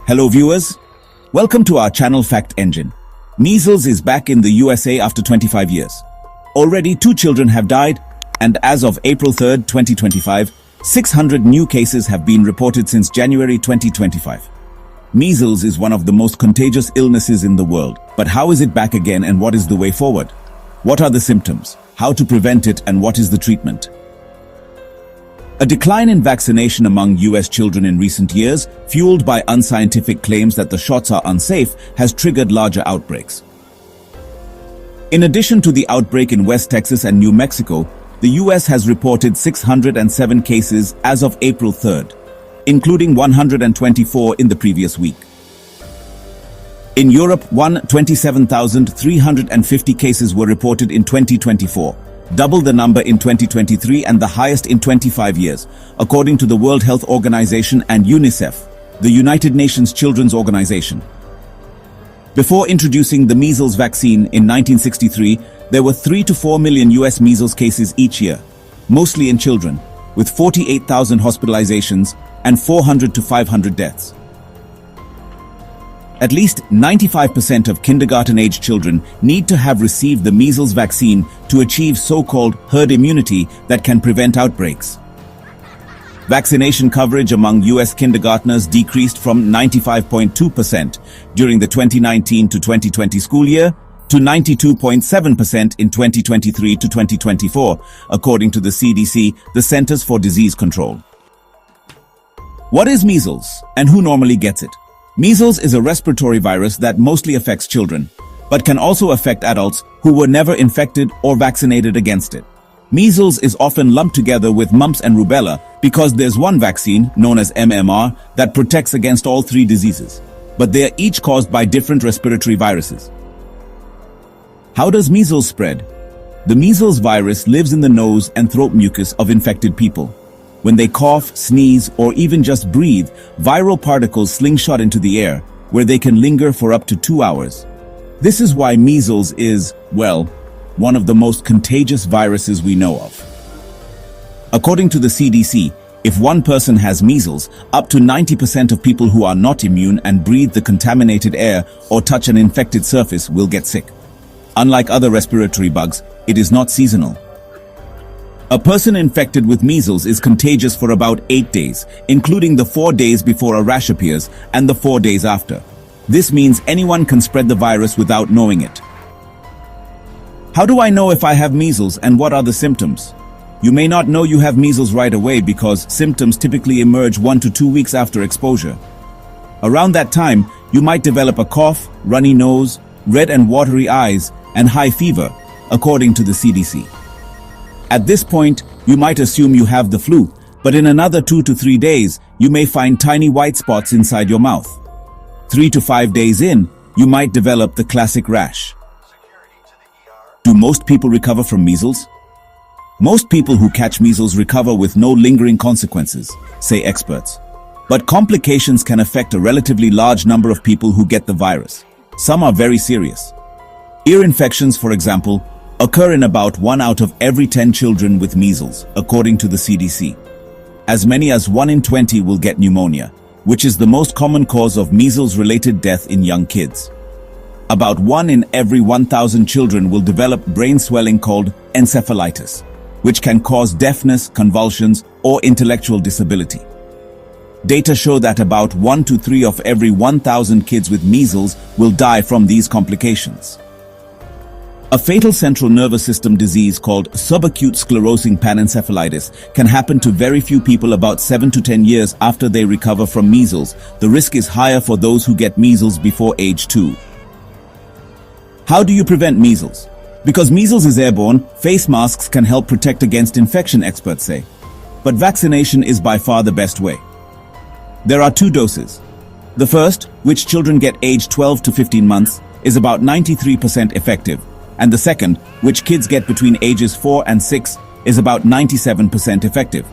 Hello viewers, welcome to our channel Fact Engine. Measles is back in the USA after 25 years. Already 2 children have died, and as of April 3, 2025, 600 new cases have been reported since January 2025. Measles is one of the most contagious illnesses in the world, but how is it back again and what is the way forward? What are the symptoms, how to prevent it, and what is the treatment? A decline in vaccination among US children in recent years, fueled by unscientific claims that the shots are unsafe, has triggered larger outbreaks. In addition to the outbreak in West Texas and New Mexico, the US has reported 607 cases as of April 3rd, including 124 in the previous week. In Europe, 27,350 cases were reported in 2024. Double the number in 2023 and the highest in 25 years, according to the World Health Organization and UNICEF, the United Nations Children's Organization. Before introducing the measles vaccine in 1963, there were 3 to 4 million US measles cases each year, mostly in children, with 48,000 hospitalizations and 400 to 500 deaths. At least 95% of kindergarten-age children need to have received the measles vaccine to achieve so-called herd immunity that can prevent outbreaks. Vaccination coverage among US kindergartners decreased from 95.2% during the 2019 to 2020 school year to 92.7% in 2023 to 2024, according to the CDC, the Centers for Disease Control. What is measles, and who normally gets it? Measles is a respiratory virus that mostly affects children, but can also affect adults who were never infected or vaccinated against it. Measles is often lumped together with mumps and rubella because there's one vaccine, known as MMR, that protects against all 3 diseases, but they are each caused by different respiratory viruses. How does measles spread? The measles virus lives in the nose and throat mucus of infected people. When they cough, sneeze, or even just breathe, viral particles slingshot into the air, where they can linger for up to 2 hours. This is why measles is, well, one of the most contagious viruses we know of. According to the CDC, if one person has measles, up to 90% of people who are not immune and breathe the contaminated air or touch an infected surface will get sick. Unlike other respiratory bugs, it is not seasonal. A person infected with measles is contagious for about 8 days, including the 4 days before a rash appears and the 4 days after. This means anyone can spread the virus without knowing it. How do I know if I have measles and what are the symptoms? You may not know you have measles right away because symptoms typically emerge 1 to 2 weeks after exposure. Around that time, you might develop a cough, runny nose, red and watery eyes, and high fever, according to the CDC. At this point, you might assume you have the flu, but in another 2 to 3 days, you may find tiny white spots inside your mouth. 3 to 5 days in, you might develop the classic rash. Do most people recover from measles? Most people who catch measles recover with no lingering consequences, say experts. But complications can affect a relatively large number of people who get the virus. Some are very serious. Ear infections, for example, occur in about 1 out of every 10 children with measles, according to the CDC. As many as 1 in 20 will get pneumonia, which is the most common cause of measles-related death in young kids. About 1 in every 1,000 children will develop brain swelling called encephalitis, which can cause deafness, convulsions, or intellectual disability. Data show that about 1 to 3 of every 1,000 kids with measles will die from these complications. A fatal central nervous system disease called subacute sclerosing panencephalitis can happen to very few people about 7 to 10 years after they recover from measles. The risk is higher for those who get measles before age 2. How do you prevent measles? Because measles is airborne, face masks can help protect against infection, experts say. But vaccination is by far the best way. There are 2 doses. The first, which children get aged 12 to 15 months, is about 93% effective. And the second, which kids get between ages 4 and 6, is about 97% effective.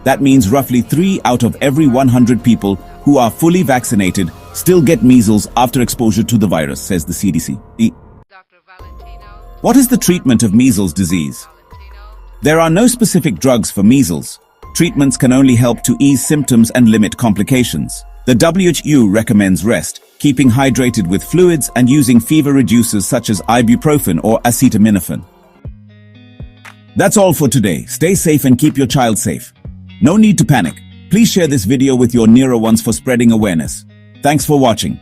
That means roughly 3 out of every 100 people who are fully vaccinated still get measles after exposure to the virus, says the CDC. What is the treatment of measles disease? There are no specific drugs for measles. Treatments can only help to ease symptoms and limit complications. The WHO recommends rest, keeping hydrated with fluids and using fever reducers such as ibuprofen or acetaminophen. That's all for today. Stay safe and keep your child safe. No need to panic. Please share this video with your nearer ones for spreading awareness. Thanks for watching.